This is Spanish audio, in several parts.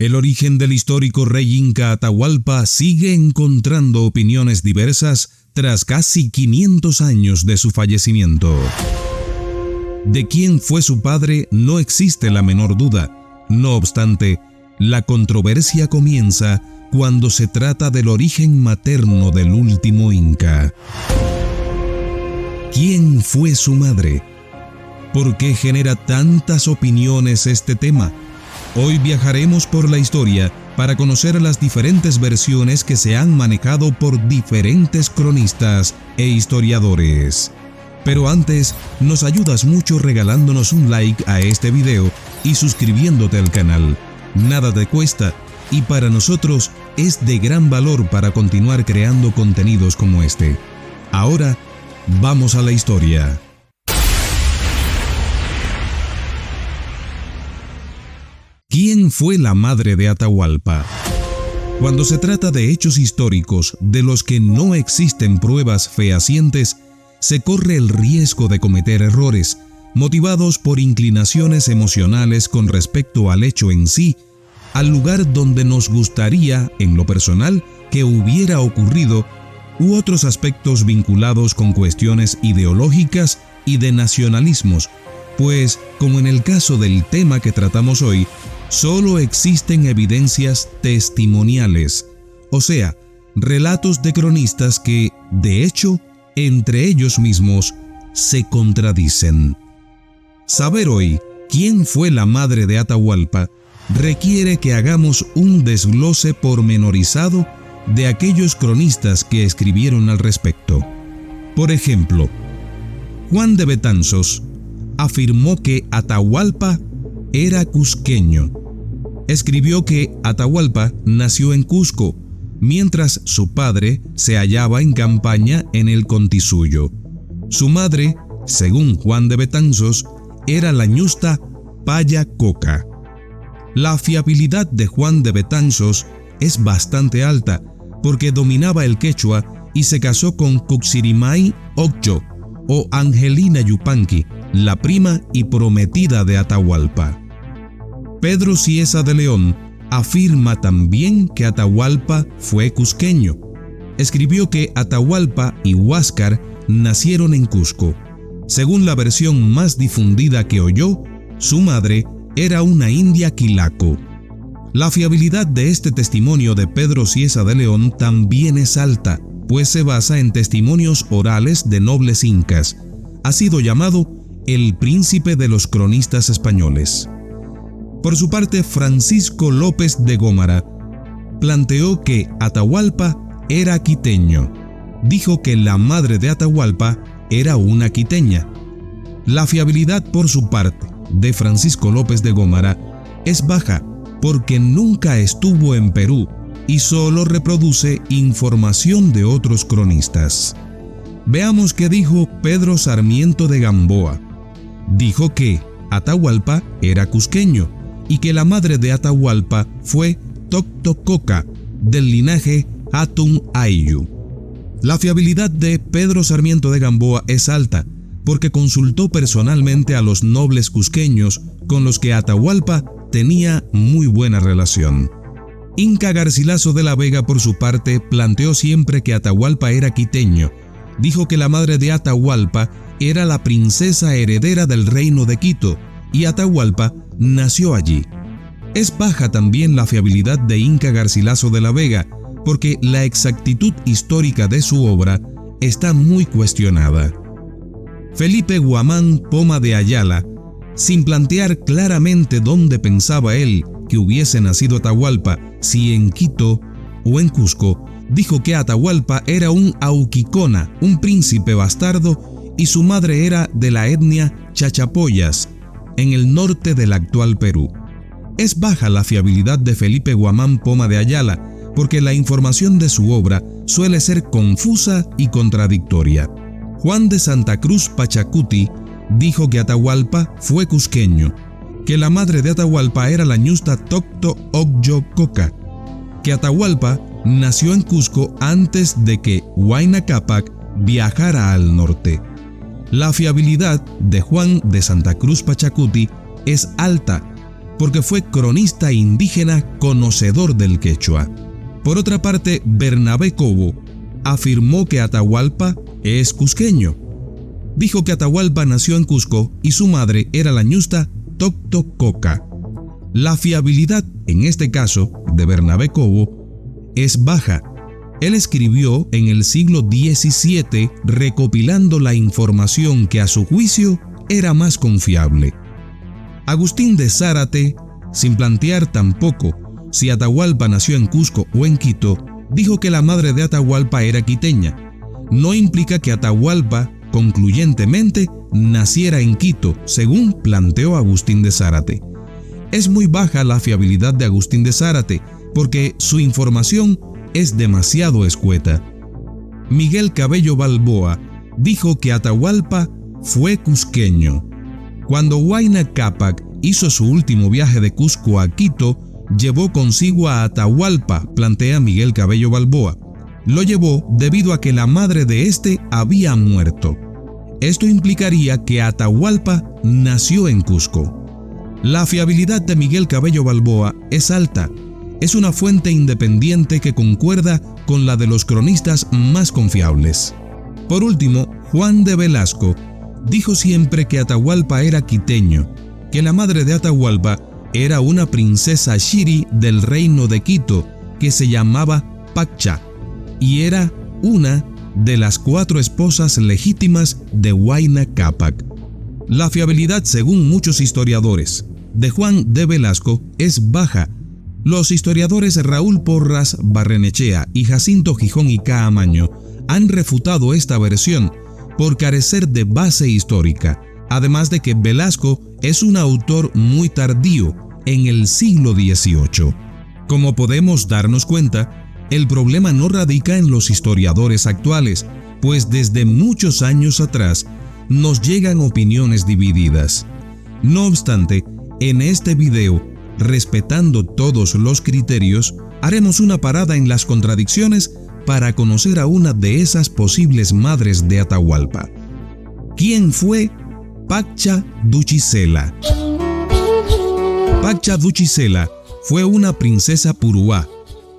El origen del histórico rey inca Atahualpa sigue encontrando opiniones diversas tras casi 500 años de su fallecimiento. De quién fue su padre no existe la menor duda. No obstante, la controversia comienza cuando se trata del origen materno del último inca. ¿Quién fue su madre? ¿Por qué genera tantas opiniones este tema? Hoy viajaremos por la historia para conocer las diferentes versiones que se han manejado por diferentes cronistas e historiadores. Pero antes, nos ayudas mucho regalándonos un like a este video y suscribiéndote al canal. Nada te cuesta y para nosotros es de gran valor para continuar creando contenidos como este. Ahora, vamos a la historia. ¿Quién fue la madre de Atahualpa? Cuando se trata de hechos históricos de los que no existen pruebas fehacientes, se corre el riesgo de cometer errores, motivados por inclinaciones emocionales con respecto al hecho en sí, al lugar donde nos gustaría, en lo personal, que hubiera ocurrido, u otros aspectos vinculados con cuestiones ideológicas y de nacionalismos, pues, como en el caso del tema que tratamos hoy, solo existen evidencias testimoniales, o sea, relatos de cronistas que, de hecho, entre ellos mismos, se contradicen. Saber hoy quién fue la madre de Atahualpa requiere que hagamos un desglose pormenorizado de aquellos cronistas que escribieron al respecto. Por ejemplo, Juan de Betanzos afirmó que Atahualpa era cusqueño. Escribió que Atahualpa nació en Cusco, mientras su padre se hallaba en campaña en el Contisuyo. Su madre, según Juan de Betanzos, era la ñusta Paya Coca. La fiabilidad de Juan de Betanzos es bastante alta porque dominaba el quechua y se casó con Cuxirimay Occho o Angelina Yupanqui, la prima y prometida de Atahualpa. Pedro Cieza de León afirma también que Atahualpa fue cusqueño. Escribió que Atahualpa y Huáscar nacieron en Cusco. Según la versión más difundida que oyó, su madre era una india quilaco. La fiabilidad de este testimonio de Pedro Cieza de León también es alta, pues se basa en testimonios orales de nobles incas. Ha sido llamado el príncipe de los cronistas españoles. Por su parte, Francisco López de Gómara planteó que Atahualpa era quiteño. Dijo que la madre de Atahualpa era una quiteña. La fiabilidad, por su parte, de Francisco López de Gómara es baja porque nunca estuvo en Perú y solo reproduce información de otros cronistas. Veamos qué dijo Pedro Sarmiento de Gamboa. Dijo que Atahualpa era cusqueño y que la madre de Atahualpa fue Toctococa, del linaje Hatun Ayllu. La fiabilidad de Pedro Sarmiento de Gamboa es alta porque consultó personalmente a los nobles cusqueños con los que Atahualpa tenía muy buena relación. Inca Garcilaso de la Vega, por su parte, planteó siempre que Atahualpa era quiteño. Dijo que la madre de Atahualpa era la princesa heredera del reino de Quito y Atahualpa nació allí. Es baja también la fiabilidad de Inca Garcilaso de la Vega, porque la exactitud histórica de su obra está muy cuestionada. Felipe Guamán Poma de Ayala, sin plantear claramente dónde pensaba él que hubiese nacido Atahualpa, si en Quito o en Cusco, dijo que Atahualpa era un Auquicona, un príncipe bastardo, y su madre era de la etnia Chachapoyas, en el norte del actual Perú. Es baja la fiabilidad de Felipe Guamán Poma de Ayala, porque la información de su obra suele ser confusa y contradictoria. Juan de Santa Cruz Pachacuti dijo que Atahualpa fue cusqueño, que la madre de Atahualpa era la ñusta Tocto Ocyo Coca, que Atahualpa nació en Cusco antes de que Huayna Cápac viajara al norte. La fiabilidad de Juan de Santa Cruz Pachacuti es alta, porque fue cronista indígena conocedor del quechua. Por otra parte, Bernabé Cobo afirmó que Atahualpa es cusqueño. Dijo que Atahualpa nació en Cusco y su madre era la ñusta Toctococa. La fiabilidad, en este caso, de Bernabé Cobo es baja. Él escribió en el siglo XVII recopilando la información que a su juicio era más confiable. Agustín de Zárate, sin plantear tampoco si Atahualpa nació en Cusco o en Quito, dijo que la madre de Atahualpa era quiteña. No implica que Atahualpa, concluyentemente, naciera en Quito, según planteó Agustín de Zárate. Es muy baja la fiabilidad de Agustín de Zárate, porque su información es demasiado escueta. Miguel Cabello Balboa dijo que Atahualpa fue cusqueño. Cuando Huayna Cápac hizo su último viaje de Cusco a Quito, llevó consigo a Atahualpa, plantea Miguel Cabello Balboa. Lo llevó debido a que la madre de este había muerto. Esto implicaría que Atahualpa nació en Cusco. La fiabilidad de Miguel Cabello Balboa es alta. Es una fuente independiente que concuerda con la de los cronistas más confiables. Por último, Juan de Velasco dijo siempre que Atahualpa era quiteño, que la madre de Atahualpa era una princesa Shiri del reino de Quito que se llamaba Paccha y era una de las 4 esposas legítimas de Huayna Cápac. La fiabilidad, según muchos historiadores, de Juan de Velasco es baja. Los historiadores Raúl Porras Barrenechea y Jacinto Gijón y Caamaño han refutado esta versión por carecer de base histórica, además de que Velasco es un autor muy tardío, en el siglo XVIII. Como podemos darnos cuenta, el problema no radica en los historiadores actuales, pues desde muchos años atrás nos llegan opiniones divididas. No obstante, en este video, respetando todos los criterios, haremos una parada en las contradicciones para conocer a una de esas posibles madres de Atahualpa. ¿Quién fue Paccha Duchicela? Paccha Duchicela fue una princesa puruá,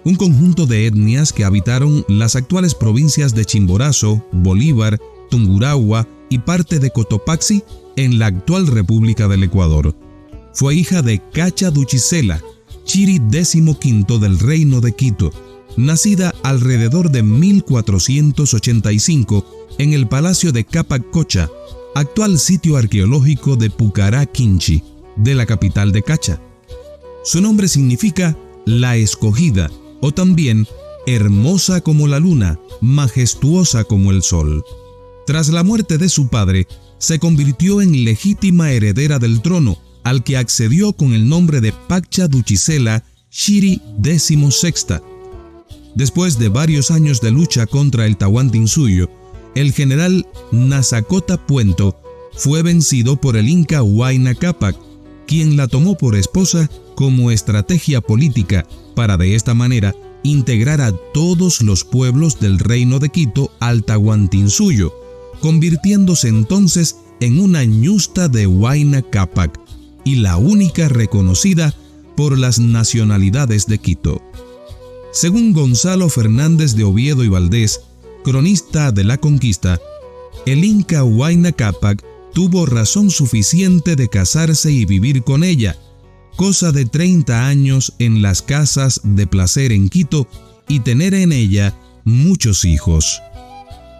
un conjunto de etnias que habitaron las actuales provincias de Chimborazo, Bolívar, Tungurahua y parte de Cotopaxi en la actual República del Ecuador. Fue hija de Cacha Duchicela, Chiri XV del Reino de Quito, nacida alrededor de 1485 en el Palacio de Cápac Cocha, actual sitio arqueológico de Pucará Quinchi, de la capital de Cacha. Su nombre significa la escogida o también hermosa como la luna, majestuosa como el sol. Tras la muerte de su padre, se convirtió en legítima heredera del trono, al que accedió con el nombre de Paccha Duchicela Shiri XVI. Después de varios años de lucha contra el Tahuantinsuyo, el general Nazacota Puento fue vencido por el inca Huayna Cápac, quien la tomó por esposa como estrategia política para de esta manera integrar a todos los pueblos del reino de Quito al Tahuantinsuyo, convirtiéndose entonces en una ñusta de Huayna Cápac y la única reconocida por las nacionalidades de Quito. Según Gonzalo Fernández de Oviedo y Valdés, cronista de la conquista, el inca Huayna Cápac tuvo razón suficiente de casarse y vivir con ella, cosa de 30 años en las casas de placer en Quito y tener en ella muchos hijos.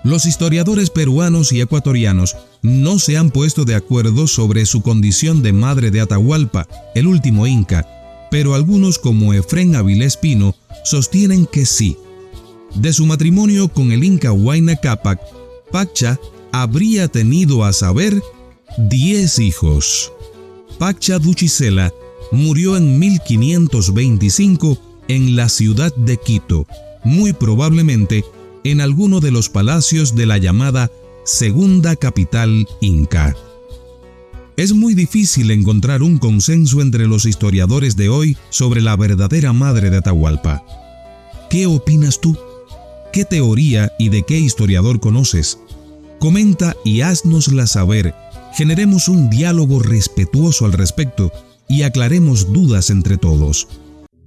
Los historiadores peruanos y ecuatorianos no se han puesto de acuerdo sobre su condición de madre de Atahualpa, el último inca, pero algunos como Efrén Avilés Pino sostienen que sí. De su matrimonio con el inca Huayna Cápac, Paccha habría tenido a saber 10 hijos. Paccha Duchicela murió en 1525 en la ciudad de Quito, muy probablemente en alguno de los palacios de la llamada Segunda Capital Inca. Es muy difícil encontrar un consenso entre los historiadores de hoy sobre la verdadera madre de Atahualpa. ¿Qué opinas tú? ¿Qué teoría y de qué historiador conoces? Comenta y háznosla saber. Generemos un diálogo respetuoso al respecto y aclaremos dudas entre todos.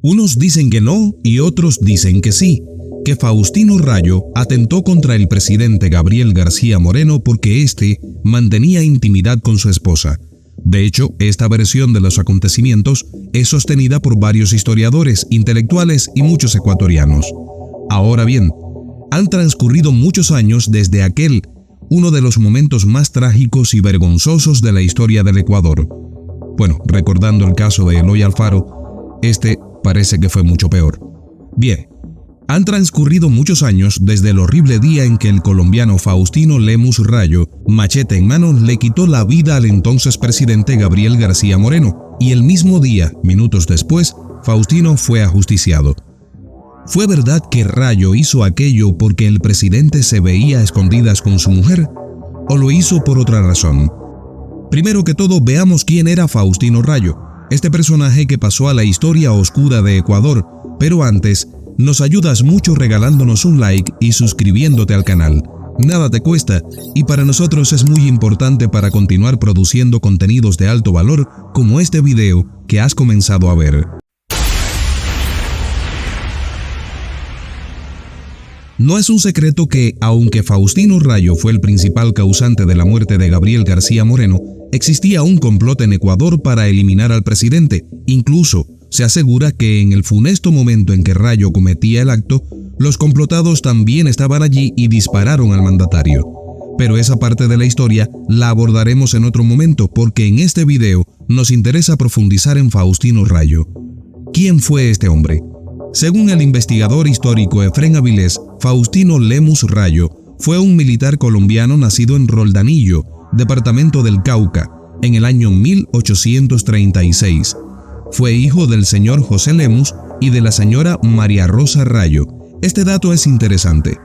Unos dicen que no y otros dicen que sí, que Faustino Rayo atentó contra el presidente Gabriel García Moreno porque éste mantenía intimidad con su esposa. De hecho, esta versión de los acontecimientos es sostenida por varios historiadores, intelectuales y muchos ecuatorianos. Ahora bien, han transcurrido muchos años desde aquel, uno de los momentos más trágicos y vergonzosos de la historia del Ecuador. Bueno, recordando el caso de Eloy Alfaro, este parece que fue mucho peor. Bien, han transcurrido muchos años desde el horrible día en que el colombiano Faustino Lemus Rayo, machete en mano, le quitó la vida al entonces presidente Gabriel García Moreno, y el mismo día, minutos después, Faustino fue ajusticiado. ¿Fue verdad que Rayo hizo aquello porque el presidente se veía a escondidas con su mujer? ¿O lo hizo por otra razón? Primero que todo, veamos quién era Faustino Rayo, este personaje que pasó a la historia oscura de Ecuador, pero antes, nos ayudas mucho regalándonos un like y suscribiéndote al canal. Nada te cuesta y para nosotros es muy importante para continuar produciendo contenidos de alto valor como este video que has comenzado a ver. No es un secreto que, aunque Faustino Rayo fue el principal causante de la muerte de Gabriel García Moreno, existía un complot en Ecuador para eliminar al presidente. Incluso, se asegura que en el funesto momento en que Rayo cometía el acto, los complotados también estaban allí y dispararon al mandatario. Pero esa parte de la historia la abordaremos en otro momento porque en este video nos interesa profundizar en Faustino Rayo. ¿Quién fue este hombre? Según el investigador histórico Efrén Avilés, Faustino Lemus Rayo fue un militar colombiano nacido en Roldanillo, departamento del Cauca, en el año 1836. Fue hijo del señor José Lemus y de la señora María Rosa Rayo. Este dato es interesante.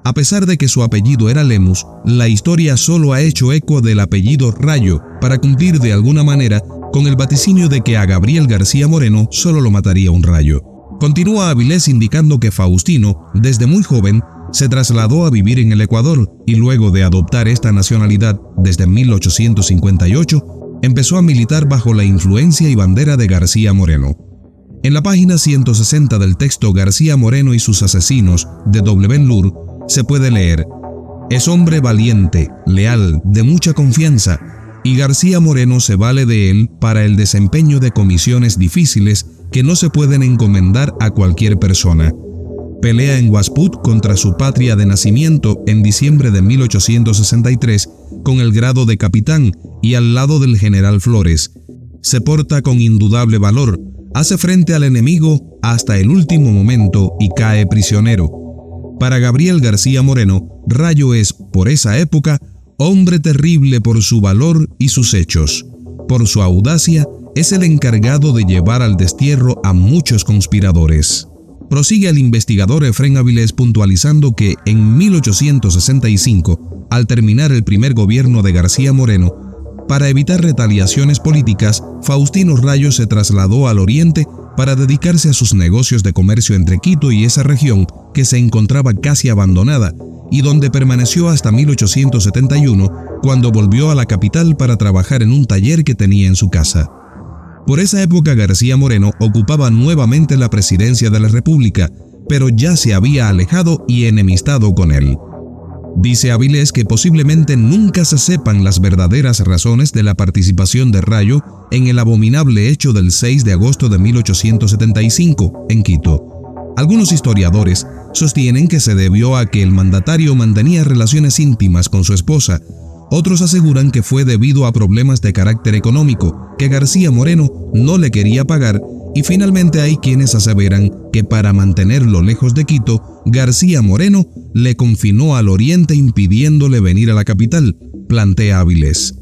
A pesar de que su apellido era Lemus, la historia solo ha hecho eco del apellido Rayo para cumplir de alguna manera con el vaticinio de que a Gabriel García Moreno solo lo mataría un rayo. Continúa Avilés indicando que Faustino, desde muy joven, se trasladó a vivir en el Ecuador y luego de adoptar esta nacionalidad desde 1858, empezó a militar bajo la influencia y bandera de García Moreno. En la página 160 del texto García Moreno y sus asesinos de W. Lur se puede leer: es hombre valiente, leal, de mucha confianza, y García Moreno se vale de él para el desempeño de comisiones difíciles que no se pueden encomendar a cualquier persona. Pelea en Guasput contra su patria de nacimiento en diciembre de 1863 con el grado de capitán y al lado del general Flores. Se porta con indudable valor, hace frente al enemigo hasta el último momento y cae prisionero. Para Gabriel García Moreno, Rayo es, por esa época, hombre terrible por su valor y sus hechos. Por su audacia, es el encargado de llevar al destierro a muchos conspiradores. Prosigue el investigador Efrén Avilés puntualizando que en 1865, al terminar el primer gobierno de García Moreno, para evitar retaliaciones políticas, Faustino Rayo se trasladó al oriente para dedicarse a sus negocios de comercio entre Quito y esa región que se encontraba casi abandonada y donde permaneció hasta 1871, cuando volvió a la capital para trabajar en un taller que tenía en su casa. Por esa época García Moreno ocupaba nuevamente la presidencia de la República, pero ya se había alejado y enemistado con él. Dice Avilés que posiblemente nunca se sepan las verdaderas razones de la participación de Rayo en el abominable hecho del 6 de agosto de 1875 en Quito. Algunos historiadores sostienen que se debió a que el mandatario mantenía relaciones íntimas con su esposa. Otros aseguran que fue debido a problemas de carácter económico que García Moreno no le quería pagar, y finalmente hay quienes aseveran que para mantenerlo lejos de Quito, García Moreno le confinó al oriente impidiéndole venir a la capital, plantea Avilés.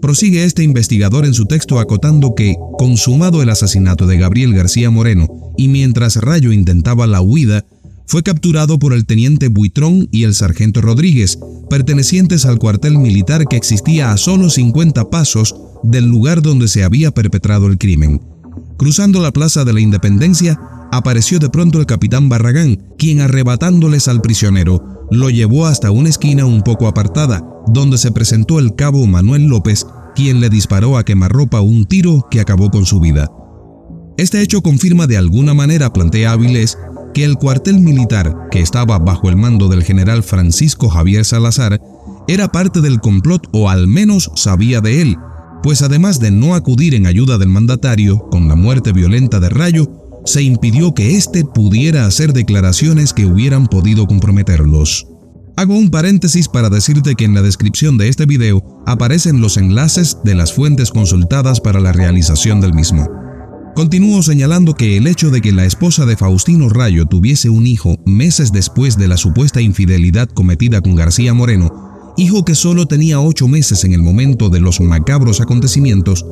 Prosigue este investigador en su texto acotando que, consumado el asesinato de Gabriel García Moreno y mientras Rayo intentaba la huida, fue capturado por el teniente Buitrón y el sargento Rodríguez, pertenecientes al cuartel militar que existía a solo 50 pasos del lugar donde se había perpetrado el crimen. Cruzando la Plaza de la Independencia, apareció de pronto el capitán Barragán, quien arrebatándoles al prisionero, lo llevó hasta una esquina un poco apartada, donde se presentó el cabo Manuel López, quien le disparó a quemarropa un tiro que acabó con su vida. Este hecho confirma de alguna manera, plantea Avilés, que el cuartel militar, que estaba bajo el mando del general Francisco Javier Salazar, era parte del complot o al menos sabía de él, pues además de no acudir en ayuda del mandatario con la muerte violenta de Rayo, se impidió que éste pudiera hacer declaraciones que hubieran podido comprometerlos. Hago un paréntesis para decirte que en la descripción de este video aparecen los enlaces de las fuentes consultadas para la realización del mismo. Continúo señalando que el hecho de que la esposa de Faustino Rayo tuviese un hijo meses después de la supuesta infidelidad cometida con García Moreno, hijo que solo tenía 8 meses en el momento de los macabros acontecimientos,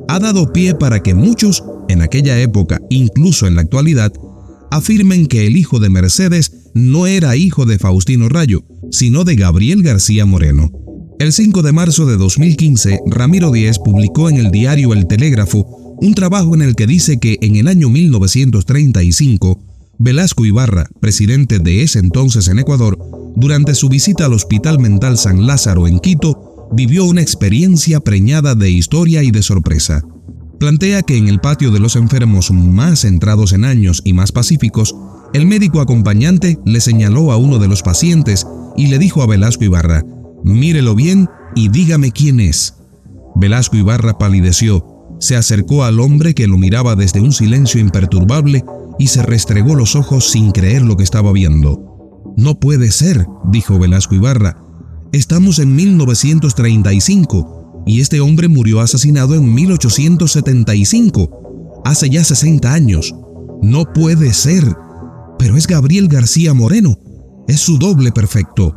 ha dado pie para que muchos, en aquella época, incluso en la actualidad, afirmen que el hijo de Mercedes no era hijo de Faustino Rayo, sino de Gabriel García Moreno. El 5 de marzo de 2015, Ramiro Díez publicó en el diario El Telégrafo un trabajo en el que dice que en el año 1935, Velasco Ibarra, presidente de ese entonces en Ecuador, durante su visita al Hospital Mental San Lázaro en Quito, vivió una experiencia preñada de historia y de sorpresa. Plantea que en el patio de los enfermos más centrados en años y más pacíficos, el médico acompañante le señaló a uno de los pacientes y le dijo a Velasco Ibarra: «Mírelo bien y dígame quién es». Velasco Ibarra palideció, se acercó al hombre que lo miraba desde un silencio imperturbable y se restregó los ojos sin creer lo que estaba viendo. «No puede ser», dijo Velasco Ibarra. «Estamos en 1935 y este hombre murió asesinado en 1875, hace ya 60 años. No puede ser. Pero es Gabriel García Moreno, es su doble perfecto».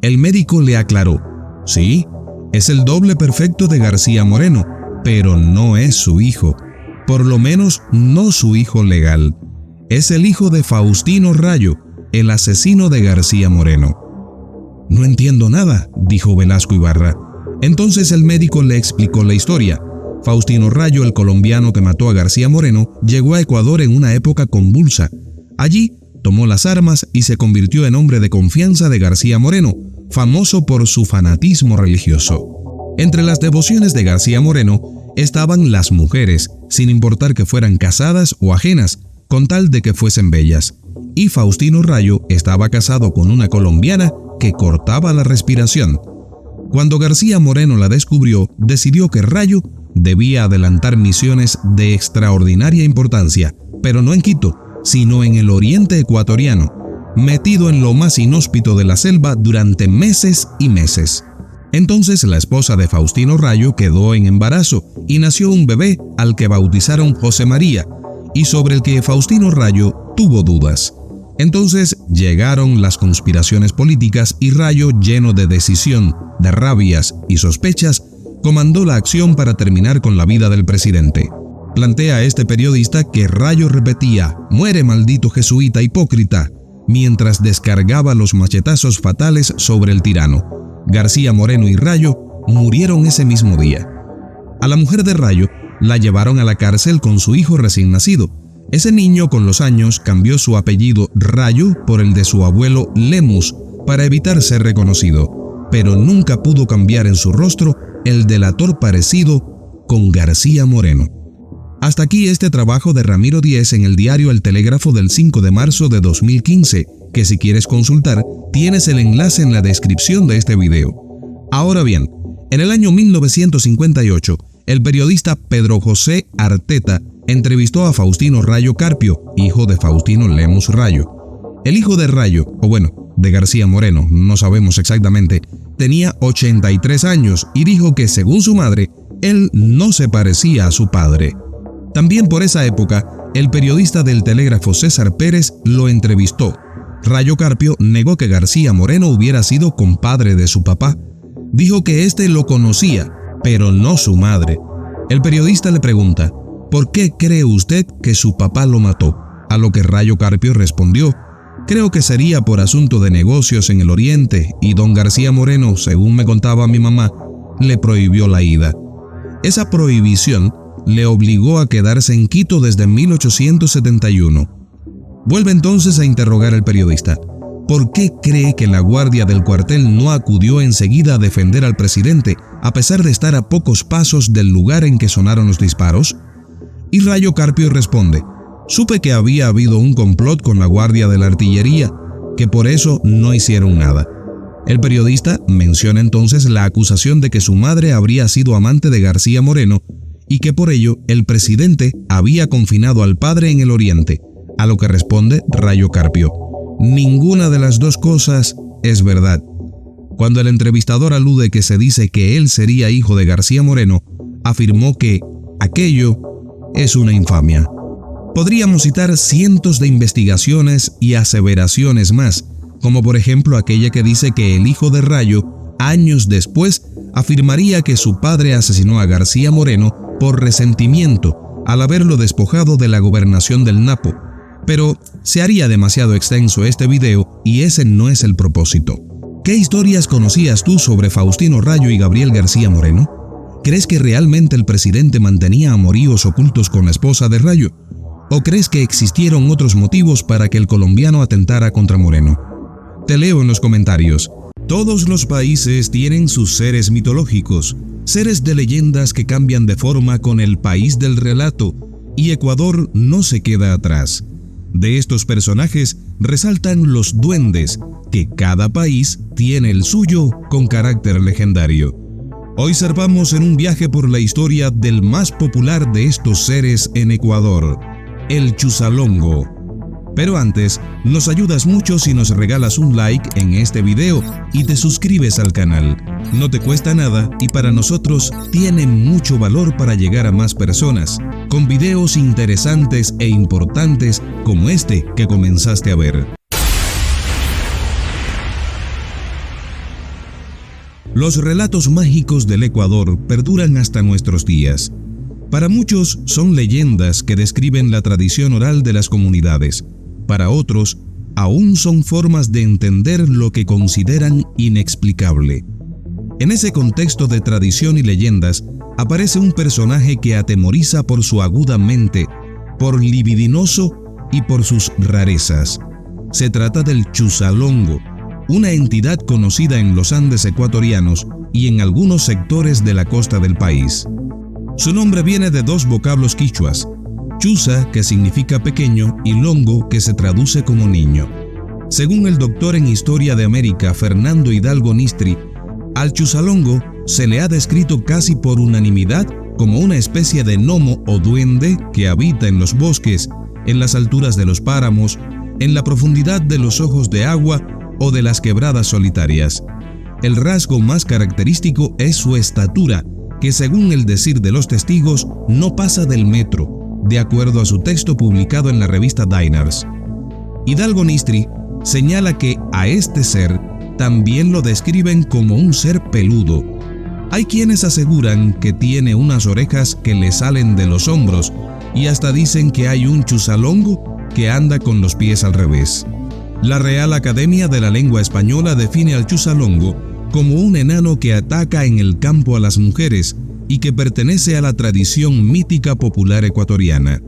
El médico le aclaró: «Sí, es el doble perfecto de García Moreno, pero no es su hijo, por lo menos no su hijo legal. Es el hijo de Faustino Rayo, el asesino de García Moreno». «No entiendo nada», dijo Velasco Ibarra. Entonces el médico le explicó la historia. Faustino Rayo, el colombiano que mató a García Moreno, llegó a Ecuador en una época convulsa. Allí tomó las armas y se convirtió en hombre de confianza de García Moreno, famoso por su fanatismo religioso. Entre las devociones de García Moreno estaban las mujeres, sin importar que fueran casadas o ajenas, con tal de que fuesen bellas. Y Faustino Rayo estaba casado con una colombiana que cortaba la respiración. Cuando García Moreno la descubrió, decidió que Rayo debía adelantar misiones de extraordinaria importancia, pero no en Quito, sino en el oriente ecuatoriano, metido en lo más inhóspito de la selva durante meses y meses. Entonces la esposa de Faustino Rayo quedó en embarazo y nació un bebé al que bautizaron José María y sobre el que Faustino Rayo tuvo dudas. Entonces llegaron las conspiraciones políticas y Rayo, lleno de decisión, de rabias y sospechas, comandó la acción para terminar con la vida del presidente. Plantea este periodista que Rayo repetía: «Muere, maldito jesuita hipócrita», mientras descargaba los machetazos fatales sobre el tirano. García Moreno y Rayo murieron ese mismo día. A la mujer de Rayo la llevaron a la cárcel con su hijo recién nacido. Ese niño con los años cambió su apellido Rayo por el de su abuelo Lemus para evitar ser reconocido, pero nunca pudo cambiar en su rostro el delator parecido con García Moreno. Hasta aquí este trabajo de Ramiro Díez en el diario El Telégrafo del 5 de marzo de 2015, que si quieres consultar, tienes el enlace en la descripción de este video. Ahora bien, en el año 1958, el periodista Pedro José Arteta entrevistó a Faustino Rayo Carpio, hijo de Faustino Lemus Rayo. El hijo de Rayo, o bueno, de García Moreno, no sabemos exactamente, tenía 83 años y dijo que, según su madre, él no se parecía a su padre. También por esa época, el periodista del Telégrafo César Pérez lo entrevistó. Rayo Carpio negó que García Moreno hubiera sido compadre de su papá. Dijo que éste lo conocía, pero no su madre. El periodista le pregunta: ¿por qué cree usted que su papá lo mató? A lo que Rayo Carpio respondió: creo que sería por asunto de negocios en el oriente y don García Moreno, según me contaba mi mamá, le prohibió la ida. Esa prohibición le obligó a quedarse en Quito desde 1871. Vuelve entonces a interrogar al periodista: ¿por qué cree que la guardia del cuartel no acudió enseguida a defender al presidente, a pesar de estar a pocos pasos del lugar en que sonaron los disparos? Y Rayo Carpio responde: supe que había habido un complot con la guardia de la artillería, que por eso no hicieron nada. El periodista menciona entonces la acusación de que su madre habría sido amante de García Moreno y que por ello el presidente había confinado al padre en el oriente, a lo que responde Rayo Carpio: ninguna de las dos cosas es verdad. Cuando el entrevistador alude que se dice que él sería hijo de García Moreno, afirmó que aquello es una infamia. Podríamos citar cientos de investigaciones y aseveraciones más, como por ejemplo aquella que dice que el hijo de Rayo, años después, afirmaría que su padre asesinó a García Moreno por resentimiento al haberlo despojado de la gobernación del Napo. Pero se haría demasiado extenso este video y ese no es el propósito. ¿Qué historias conocías tú sobre Faustino Rayo y Gabriel García Moreno? ¿Crees que realmente el presidente mantenía amoríos ocultos con la esposa de Rayo? ¿O crees que existieron otros motivos para que el colombiano atentara contra Moreno? Te leo en los comentarios. Todos los países tienen sus seres mitológicos, seres de leyendas que cambian de forma con el país del relato, y Ecuador no se queda atrás. De estos personajes resaltan los duendes, que cada país tiene el suyo con carácter legendario. Hoy zarpamos en un viaje por la historia del más popular de estos seres en Ecuador, el Chuzalongo. Pero antes, nos ayudas mucho si nos regalas un like en este video y te suscribes al canal. No te cuesta nada y para nosotros tiene mucho valor para llegar a más personas, con videos interesantes e importantes como este que comenzaste a ver. Los relatos mágicos del Ecuador perduran hasta nuestros días. Para muchos son leyendas que describen la tradición oral de las comunidades. Para otros, aún son formas de entender lo que consideran inexplicable. En ese contexto de tradición y leyendas, aparece un personaje que atemoriza por su aguda mente, por libidinoso y por sus rarezas. Se trata del Chuzalongo, una entidad conocida en los Andes ecuatorianos y en algunos sectores de la costa del país. Su nombre viene de dos vocablos quichuas: Chuza, que significa pequeño, y Longo, que se traduce como niño. Según el doctor en Historia de América Fernando Hidalgo Nistri, al Chuzalongo se le ha descrito casi por unanimidad como una especie de gnomo o duende que habita en los bosques, en las alturas de los páramos, en la profundidad de los ojos de agua o de las quebradas solitarias. El rasgo más característico es su estatura, que según el decir de los testigos no pasa del metro, de acuerdo a su texto publicado en la revista Diners. Hidalgo Nistri señala que a este ser también lo describen como un ser peludo. Hay quienes aseguran que tiene unas orejas que le salen de los hombros y hasta dicen que hay un Chuzalongo que anda con los pies al revés. La Real Academia de la Lengua Española define al Chuzalongo como un enano que ataca en el campo a las mujeres y que pertenece a la tradición mítica popular ecuatoriana.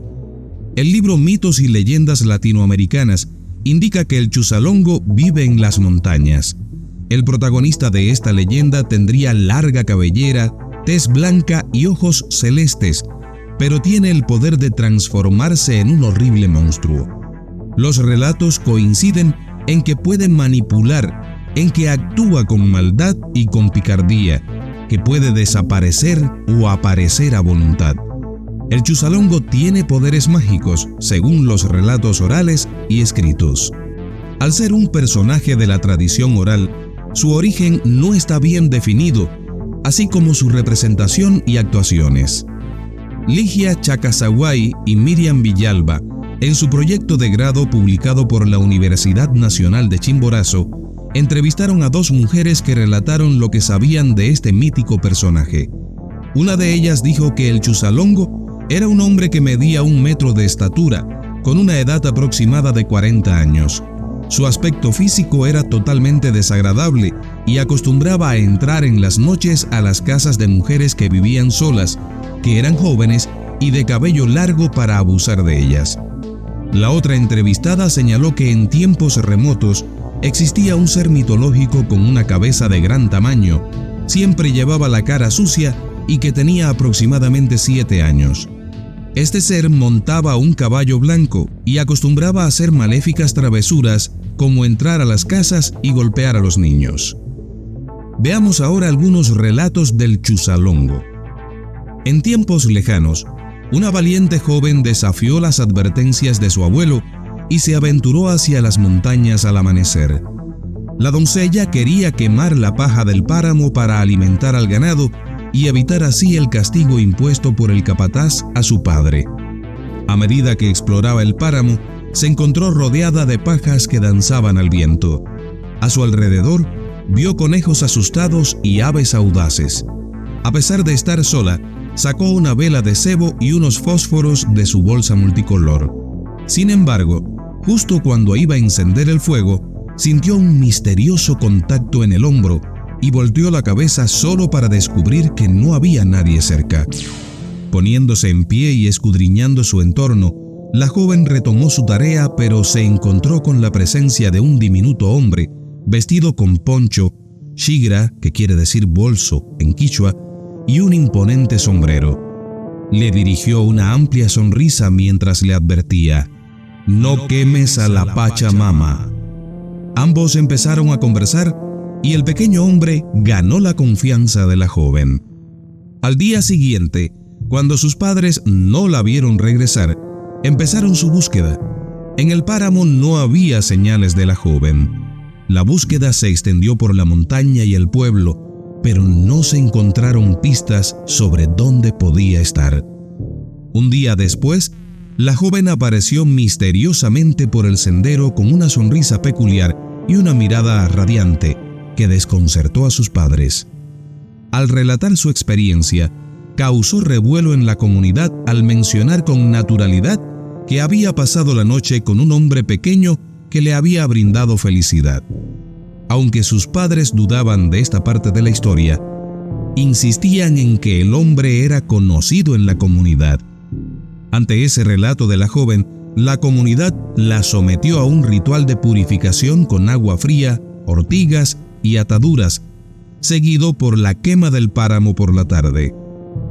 El libro Mitos y Leyendas Latinoamericanas indica que el Chuzalongo vive en las montañas. El protagonista de esta leyenda tendría larga cabellera, tez blanca y ojos celestes, pero tiene el poder de transformarse en un horrible monstruo. Los relatos coinciden en que puede manipular, en que actúa con maldad y con picardía, que puede desaparecer o aparecer a voluntad. El Chuzalongo tiene poderes mágicos, según los relatos orales y escritos. Al ser un personaje de la tradición oral, su origen no está bien definido, así como su representación y actuaciones. Ligia Chacazaguay y Miriam Villalba, en su proyecto de grado publicado por la Universidad Nacional de Chimborazo, entrevistaron a dos mujeres que relataron lo que sabían de este mítico personaje. Una de ellas dijo que el Chuzalongo era un hombre que medía 1 metro de estatura, con una edad aproximada de 40 años. Su aspecto físico era totalmente desagradable y acostumbraba a entrar en las noches a las casas de mujeres que vivían solas, que eran jóvenes y de cabello largo para abusar de ellas. La otra entrevistada señaló que en tiempos remotos, existía un ser mitológico con una cabeza de gran tamaño, siempre llevaba la cara sucia y que tenía aproximadamente 7 años. Este ser montaba un caballo blanco y acostumbraba a hacer maléficas travesuras como entrar a las casas y golpear a los niños. Veamos ahora algunos relatos del Chusalongo. En tiempos lejanos, una valiente joven desafió las advertencias de su abuelo y se aventuró hacia las montañas al amanecer. La doncella quería quemar la paja del páramo para alimentar al ganado y evitar así el castigo impuesto por el capataz a su padre. A medida que exploraba el páramo, se encontró rodeada de pajas que danzaban al viento. A su alrededor, vio conejos asustados y aves audaces. A pesar de estar sola, sacó una vela de cebo y unos fósforos de su bolsa multicolor. Sin embargo, justo cuando iba a encender el fuego, sintió un misterioso contacto en el hombro y volteó la cabeza solo para descubrir que no había nadie cerca. Poniéndose en pie y escudriñando su entorno, la joven retomó su tarea, pero se encontró con la presencia de un diminuto hombre vestido con poncho, xigra, que quiere decir bolso en quichua, y un imponente sombrero. Le dirigió una amplia sonrisa mientras le advertía: «No quemes a la Pachamama». Ambos empezaron a conversar y el pequeño hombre ganó la confianza de la joven. Al día siguiente, cuando sus padres no la vieron regresar, empezaron su búsqueda. En el páramo no había señales de la joven. La búsqueda se extendió por la montaña y el pueblo, pero no se encontraron pistas sobre dónde podía estar. Un día después, la joven apareció misteriosamente por el sendero con una sonrisa peculiar y una mirada radiante que desconcertó a sus padres. Al relatar su experiencia, causó revuelo en la comunidad al mencionar con naturalidad que había pasado la noche con un hombre pequeño que le había brindado felicidad. Aunque sus padres dudaban de esta parte de la historia, insistían en que el hombre era conocido en la comunidad. Ante ese relato de la joven, la comunidad la sometió a un ritual de purificación con agua fría, ortigas y ataduras, seguido por la quema del páramo por la tarde.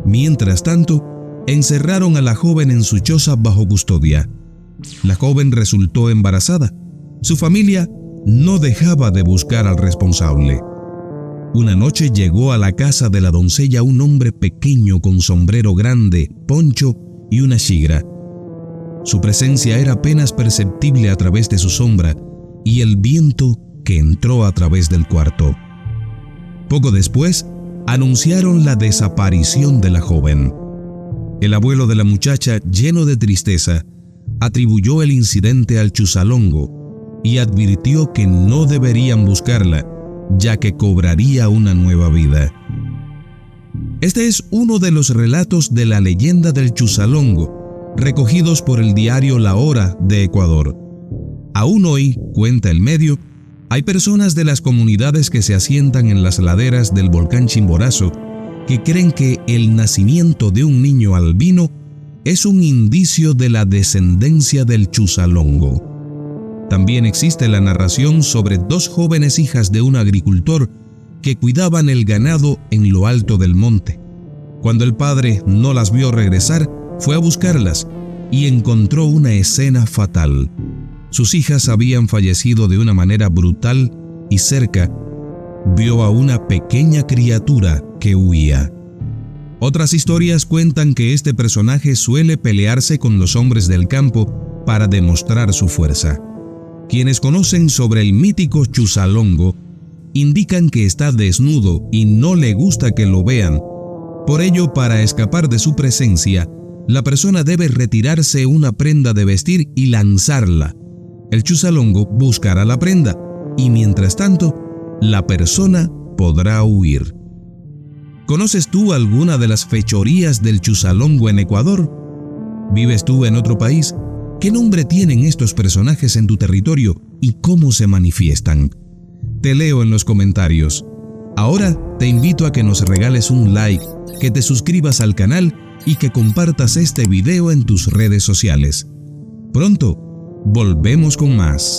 Mientras tanto, encerraron a la joven en su choza bajo custodia. La joven resultó embarazada. Su familia no dejaba de buscar al responsable. Una noche llegó a la casa de la doncella un hombre pequeño con sombrero grande, poncho y una xigra. Su presencia era apenas perceptible a través de su sombra y el viento que entró a través del cuarto. Poco después, anunciaron la desaparición de la joven. El abuelo de la muchacha, lleno de tristeza, atribuyó el incidente al Chusalongo y advirtió que no deberían buscarla, ya que cobraría una nueva vida. Este es uno de los relatos de la leyenda del Chusalongo, recogidos por el diario La Hora de Ecuador. Aún hoy, cuenta el medio, hay personas de las comunidades que se asientan en las laderas del volcán Chimborazo que creen que el nacimiento de un niño albino es un indicio de la descendencia del Chusalongo. También existe la narración sobre 2 jóvenes hijas de un agricultor que cuidaban el ganado en lo alto del monte. Cuando el padre no las vio regresar, fue a buscarlas y encontró una escena fatal. Sus hijas habían fallecido de una manera brutal y cerca vio a una pequeña criatura que huía. Otras historias cuentan que este personaje suele pelearse con los hombres del campo para demostrar su fuerza. Quienes conocen sobre el mítico Chusalongo indican que está desnudo y no le gusta que lo vean. Por ello, para escapar de su presencia, la persona debe retirarse una prenda de vestir y lanzarla. El Chusalongo buscará la prenda y mientras tanto, la persona podrá huir. ¿Conoces tú alguna de las fechorías del Chusalongo en Ecuador? ¿Vives tú en otro país? ¿Qué nombre tienen estos personajes en tu territorio y cómo se manifiestan? Te leo en los comentarios. Ahora te invito a que nos regales un like, que te suscribas al canal y que compartas este video en tus redes sociales. Pronto volvemos con más.